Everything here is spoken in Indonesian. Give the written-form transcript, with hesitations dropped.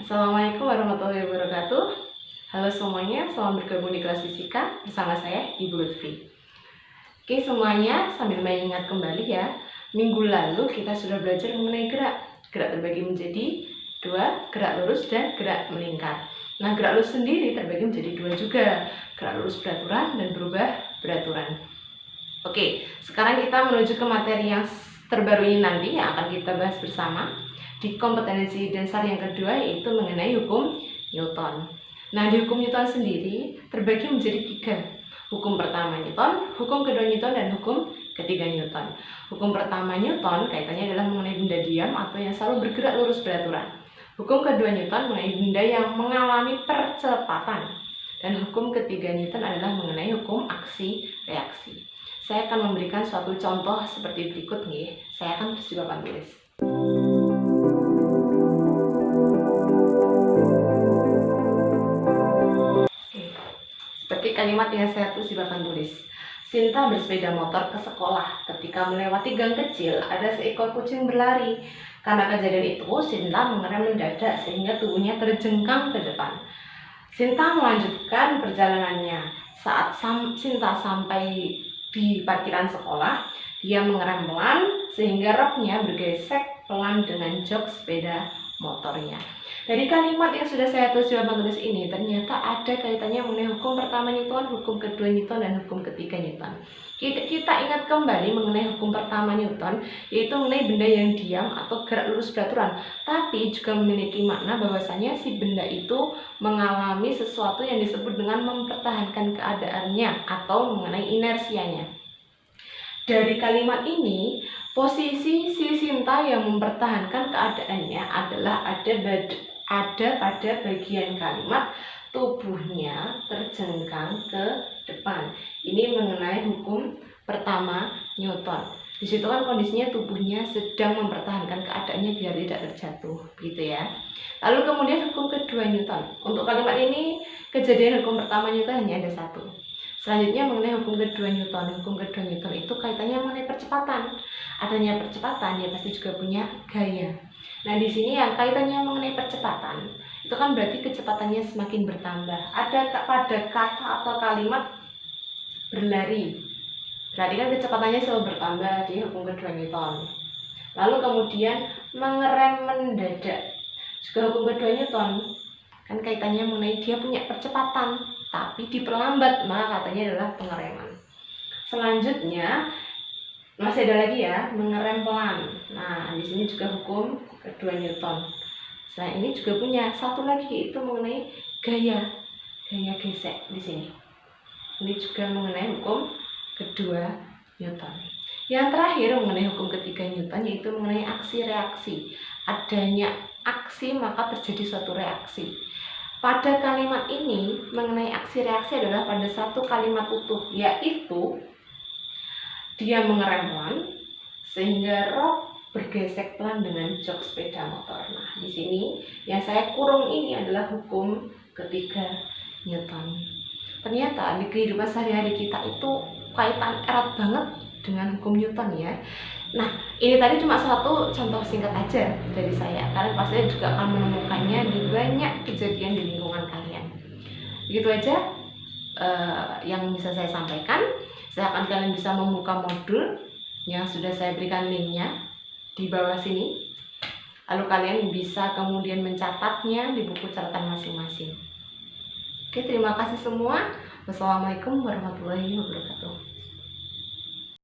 Assalamualaikum warahmatullahi wabarakatuh. Halo semuanya, selamat bergabung di kelas fisika bersama saya Ibu Lutfi. Oke semuanya, sambil mengingat kembali ya, minggu lalu kita sudah belajar mengenai gerak. Gerak terbagi menjadi dua, gerak lurus dan gerak melingkar. Nah, gerak lurus sendiri terbagi menjadi dua juga, gerak lurus beraturan dan berubah beraturan. Oke, sekarang kita menuju ke materi yang terbaru ini nanti yang akan kita bahas bersama di kompetensi dasar yang kedua, yaitu mengenai hukum Newton. Nah, di hukum Newton sendiri terbagi menjadi tiga. Hukum pertama Newton, hukum kedua Newton, dan hukum ketiga Newton. Hukum pertama Newton kaitannya adalah mengenai benda diam atau yang selalu bergerak lurus beraturan. Hukum kedua Newton mengenai benda yang mengalami percepatan. Dan hukum ketiga Newton adalah mengenai hukum aksi-reaksi. Saya akan memberikan suatu contoh seperti berikut nih. Saya akan tulis di papan tulis. Seperti kalimat yang saya tulis di papan tulis. Sinta bersepeda motor ke sekolah. Ketika melewati gang kecil, ada seekor kucing berlari. Karena kejadian itu, Sinta mengerem mendadak sehingga tubuhnya terjengkang ke depan. Sinta melanjutkan perjalanannya. Saat Sinta sampai di parkiran sekolah, dia mengerem pelan sehingga roknya bergesek pelan dengan jok sepeda motornya. Dari kalimat yang sudah saya tulis di papan tulis ini, ternyata ada kaitannya mengenai hukum pertama Newton, hukum kedua Newton, dan hukum ketiga Newton. Kita ingat kembali mengenai hukum pertama Newton, yaitu mengenai benda yang diam atau gerak lurus beraturan, tapi juga memiliki makna bahwasanya si benda itu mengalami sesuatu yang disebut dengan mempertahankan keadaannya atau mengenai inersianya. Dari kalimat ini, posisi si Sinta yang mempertahankan keadaannya adalah ada pada bagian kalimat tubuhnya terjengkang ke depan. Ini mengenai hukum pertama Newton. Di situ kan kondisinya tubuhnya sedang mempertahankan keadaannya biar tidak terjatuh, begitu ya. Lalu kemudian hukum kedua Newton. Untuk kalimat ini, kejadian hukum pertama Newton hanya ada satu. Selanjutnya mengenai hukum kedua Newton. Hukum kedua Newton itu kaitannya mengenai percepatan. Adanya percepatan, dia pasti juga punya gaya. Nah, di sini yang kaitannya mengenai percepatan, itu kan berarti kecepatannya semakin bertambah. Ada pada kata atau kalimat berlari. Berarti kan kecepatannya selalu bertambah di hukum kedua Newton. Lalu kemudian mengerem mendadak. Juga hukum kedua Newton kan kaitannya mengenai dia punya percepatan tapi diperlambat, maka katanya adalah pengereman. Selanjutnya masih ada lagi ya, mengerem pelan. Nah, di sini juga hukum kedua Newton. Selain ini juga punya satu lagi, yaitu mengenai gaya gesek di sini. Ini juga mengenai hukum kedua Newton. Yang terakhir mengenai hukum ketiga Newton, yaitu mengenai aksi reaksi. Adanya aksi maka terjadi suatu reaksi. Pada kalimat ini mengenai aksi reaksi adalah pada satu kalimat utuh, yaitu dia mengerem pelan sehingga rok bergesek pelan dengan jok sepeda motor. Nah, di sini yang saya kurung ini adalah hukum ketiga Newton. Ternyata di kehidupan sehari-hari kita itu kaitan erat banget dengan hukum Newton ya. Nah, ini tadi cuma satu contoh singkat aja dari saya. Kalian pasti juga akan menemukannya di banyak kejadian di lingkungan kalian. Begitu aja yang bisa saya sampaikan. Saya akan kalian bisa membuka modul yang sudah saya berikan linknya di bawah sini. Lalu kalian bisa kemudian mencatatnya di buku catatan masing-masing. Oke, terima kasih semua. Wassalamualaikum warahmatullahi wabarakatuh.